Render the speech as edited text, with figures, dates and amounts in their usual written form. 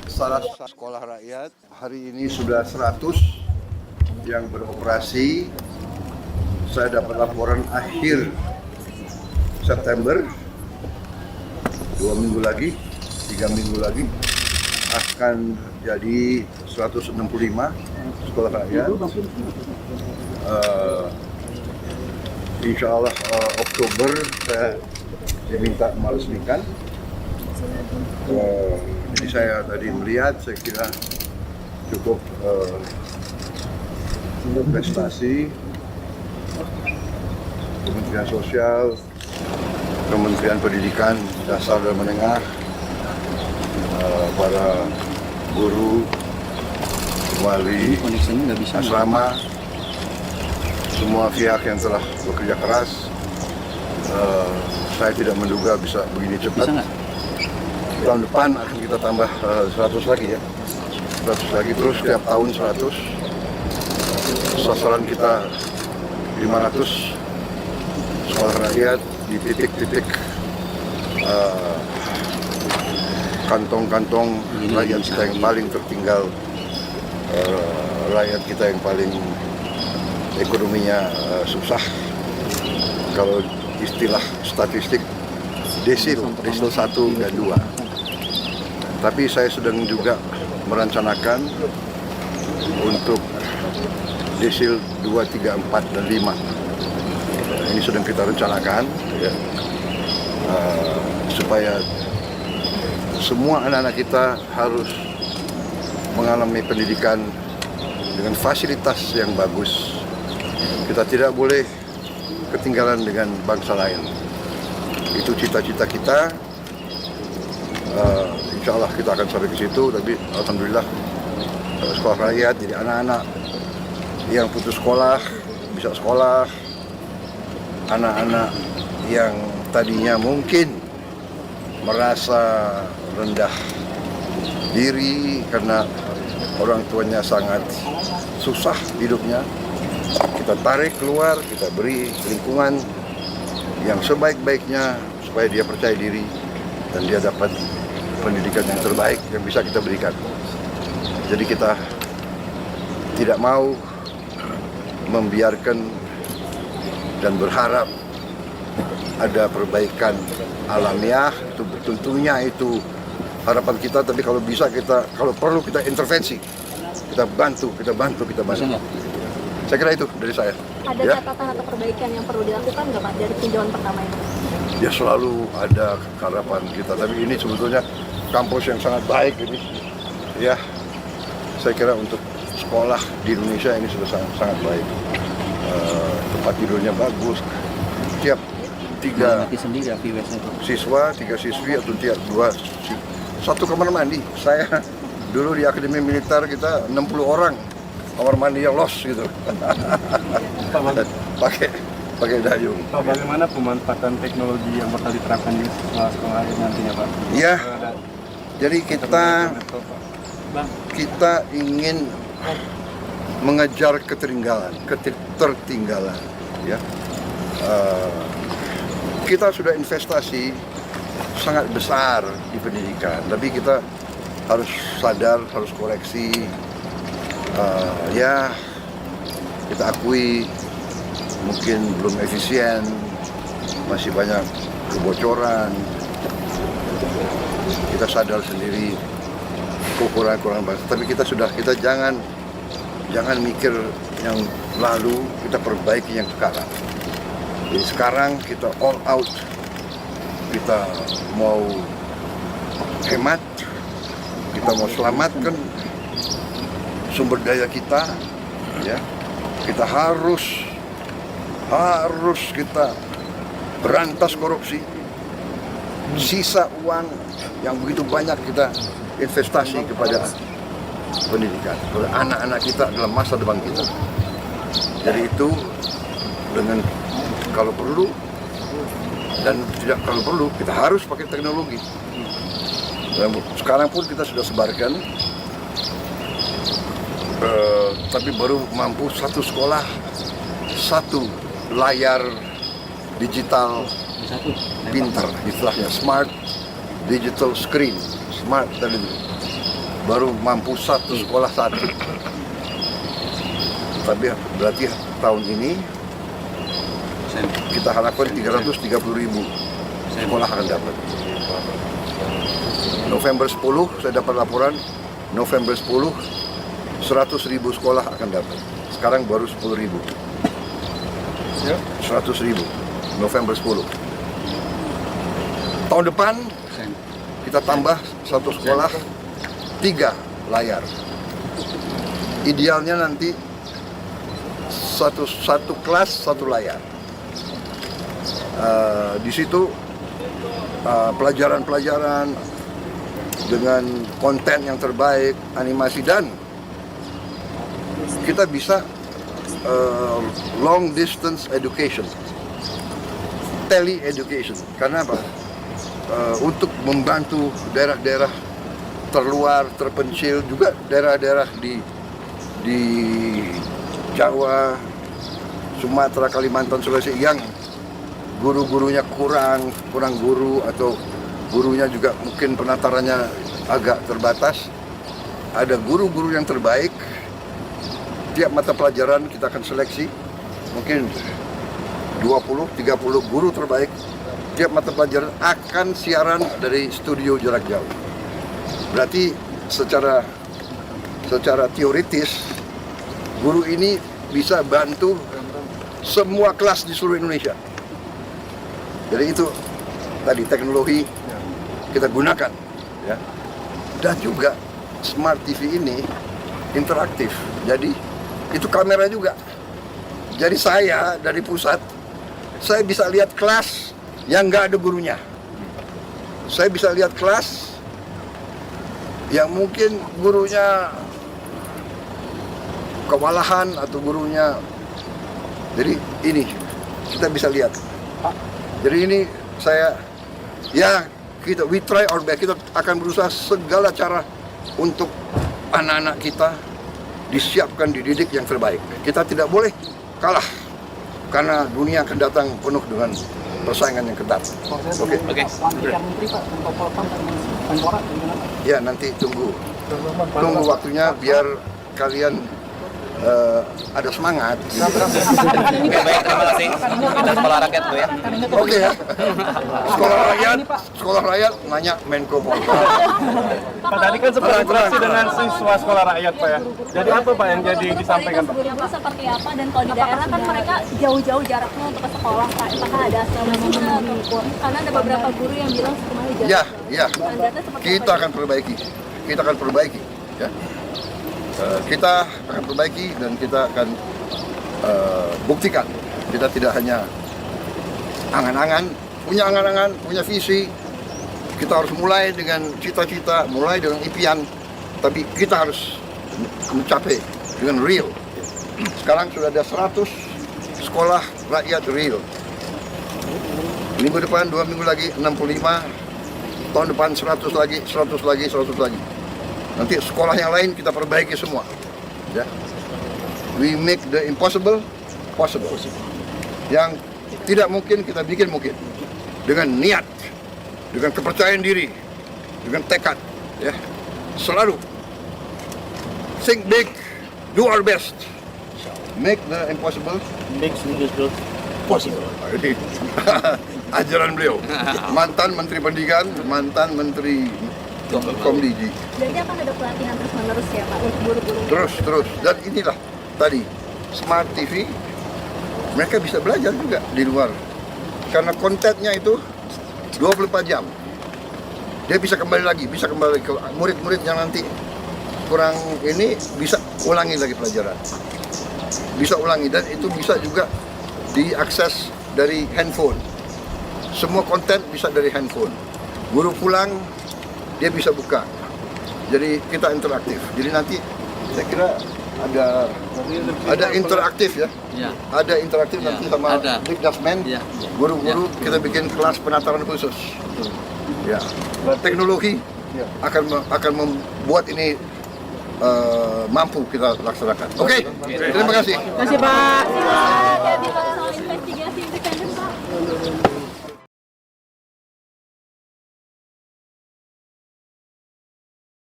Salah satu sekolah rakyat hari ini sudah 100 yang beroperasi. Saya dapat laporan akhir September, 2 minggu lagi, 3 minggu lagi akan jadi 165 sekolah rakyat. Insya Allah Oktober saya diminta meresmikan. Jadi saya tadi melihat, saya kira cukup prestasi Kementerian Sosial, Kementerian Pendidikan Dasar dan Menengah, para guru, wali asrama, semua pihak yang telah bekerja keras. Saya tidak menduga bisa begini cepat. Tahun depan akan kita tambah 100 lagi ya, 100 lagi, terus setiap tahun 100. Sasaran kita 500 sekolah rakyat di titik-titik kantong-kantong rakyat kita yang paling tertinggal, rakyat kita yang paling ekonominya susah. Kalau istilah statistik desil 1 dan 2. Tapi saya sedang juga merencanakan untuk desil 2, 3, 4, dan 5. Ini sedang kita rencanakan ya, supaya semua anak-anak kita harus mengalami pendidikan dengan fasilitas yang bagus. Kita tidak boleh ketinggalan dengan bangsa lain. Itu cita-cita kita. Insya Allah kita akan sampai ke situ. Tapi alhamdulillah sekolah rakyat, jadi anak-anak yang putus sekolah bisa sekolah, anak-anak yang tadinya mungkin merasa rendah diri karena orang tuanya sangat susah hidupnya, kita tarik keluar, kita beri lingkungan yang sebaik-baiknya supaya dia percaya diri dan dia dapat pendidikan yang terbaik yang bisa kita berikan. Jadi kita tidak mau membiarkan dan berharap ada perbaikan alamiah. Itu tentunya itu harapan kita, tapi kalau bisa kita, kalau perlu kita intervensi, kita bantu. Saya kira itu dari saya. Ada catatan atau perbaikan yang perlu dilakukan nggak Pak dari tinjauan pertama ini? Ya selalu ada harapan kita, tapi ini sebetulnya kampus yang sangat baik ini. Ya, saya kira untuk sekolah di Indonesia ini sudah sangat baik. Tempat tidurnya bagus. Tiap 3 siswa, 3 siswi atau tiap 2 satu kamar mandi. Saya dulu di Akademi Militer kita 60 orang kamar mandi yang los gitu. pakai dayung. Pak, bagaimana pemanfaatan teknologi yang bakal diterapkan di sekolah ini nantinya, Pak? Ya, jadi kita ingin mengejar ketertinggalan, ya. Kita sudah investasi sangat besar di pendidikan, tapi kita harus sadar, harus koreksi. Ya, kita akui mungkin belum efisien, masih banyak kebocoran. Kita sadar sendiri kekurangan bangsa, tapi kita jangan mikir yang lalu, kita perbaiki yang sekarang. Jadi sekarang kita all out, kita mau hemat, kita mau selamatkan sumber daya kita, ya. Kita harus kita berantas korupsi. Sisa uang yang begitu banyak kita investasi kepada pendidikan, kepada anak-anak kita adalah masa depan kita. Jadi itu dengan kalau perlu dan tidak kalau perlu kita harus pakai teknologi. Dan sekarang pun kita sudah sebarkan, tapi baru mampu satu sekolah 1 layar digital pintar, istilahnya smart digital screen. smart television. Baru mampu satu sekolah satu. Tapi berarti tahun ini kita harapkan 330.000 sekolah akan dapat. November 10 saya dapat laporan, November 10 100.000 sekolah akan dapat. Sekarang baru 10.000. 100.000 November 10. Tahun depan kita tambah satu sekolah 3 layar. Idealnya nanti satu kelas 1 layar. Di situ pelajaran-pelajaran dengan konten yang terbaik, animasi, dan kita bisa long distance education, tele education. Karena apa? Untuk membantu daerah-daerah terluar, terpencil, juga daerah-daerah di Jawa, Sumatera, Kalimantan, Sulawesi yang guru-gurunya kurang guru, atau gurunya juga mungkin penatarannya agak terbatas. Ada guru-guru yang terbaik. Tiap mata pelajaran kita akan seleksi mungkin 20-30 guru terbaik. Tiap mata pelajaran akan siaran dari studio jarak jauh. Berarti secara teoritis guru ini bisa bantu semua kelas di seluruh Indonesia. Jadi itu tadi teknologi kita gunakan, ya. Dan juga smart TV ini interaktif. Jadi itu kamera juga. Jadi saya dari pusat, saya bisa lihat kelas yang nggak ada gurunya. Saya bisa lihat kelas yang mungkin gurunya kewalahan atau gurunya. Jadi ini kita bisa lihat. Jadi ini we try our best. Kita akan berusaha segala cara untuk anak-anak kita disiapkan, dididik yang terbaik. Kita tidak boleh kalah karena dunia akan datang penuh dengan persaingan yang ketat. Oke. Ya, nanti tunggu waktunya biar kalian ada semangat. Oke, baik, terima kasih. Kita sekolah rakyat tuh ya. Oke ya. Sekolah rakyat nanya Menko Polhukam. Pak, tadi kan sempat interaksi dengan siswa sekolah rakyat, Pak ya. Jadi apa Pak yang jadi disampaikan, Pak? Gurunya seperti apa, dan kalau di daerah kan mereka jauh-jauh jaraknya untuk ke sekolah, Pak. Apakah ada asrama juga atau karena ada beberapa guru yang bilang sekolahnya jauh. Ya. Kita akan perbaiki. Ya. Kita akan perbaiki dan kita akan buktikan. Kita tidak hanya angan-angan, punya visi. Kita harus mulai dengan cita-cita, mulai dengan impian, tapi kita harus mencapai dengan real. Sekarang sudah ada 100 sekolah rakyat real. Minggu depan, 2 minggu lagi 65, tahun depan 100 lagi. Nanti sekolah yang lain kita perbaiki semua. Ya. We make the impossible possible. Yang tidak mungkin kita bikin mungkin. Dengan niat, dengan kepercayaan diri, dengan tekad. Ya. Selalu think big, do our best. Make the impossible possible. Ini ajaran beliau. Mantan Menteri Pendidikan, mantan Menteri Komdigi. Jadi akan ada pelatihan terus-menerus ya Pak untuk guru-guru? Terus. Dan inilah tadi, Smart TV, mereka bisa belajar juga di luar. Karena kontennya itu 24 jam. Dia bisa kembali lagi ke murid-murid yang nanti kurang ini, bisa ulangi lagi pelajaran. Bisa ulangi, dan itu bisa juga diakses dari handphone. Semua konten bisa dari handphone. Guru pulang, dia bisa buka. Jadi kita interaktif. Jadi nanti saya kira ada interaktif ya. Ada interaktif nanti sama Dikdasmen. Guru-guru kita bikin kelas penataran khusus. Ya. Teknologi akan membuat ini mampu kita laksanakan. Oke. Terima kasih. Terima kasih Pak.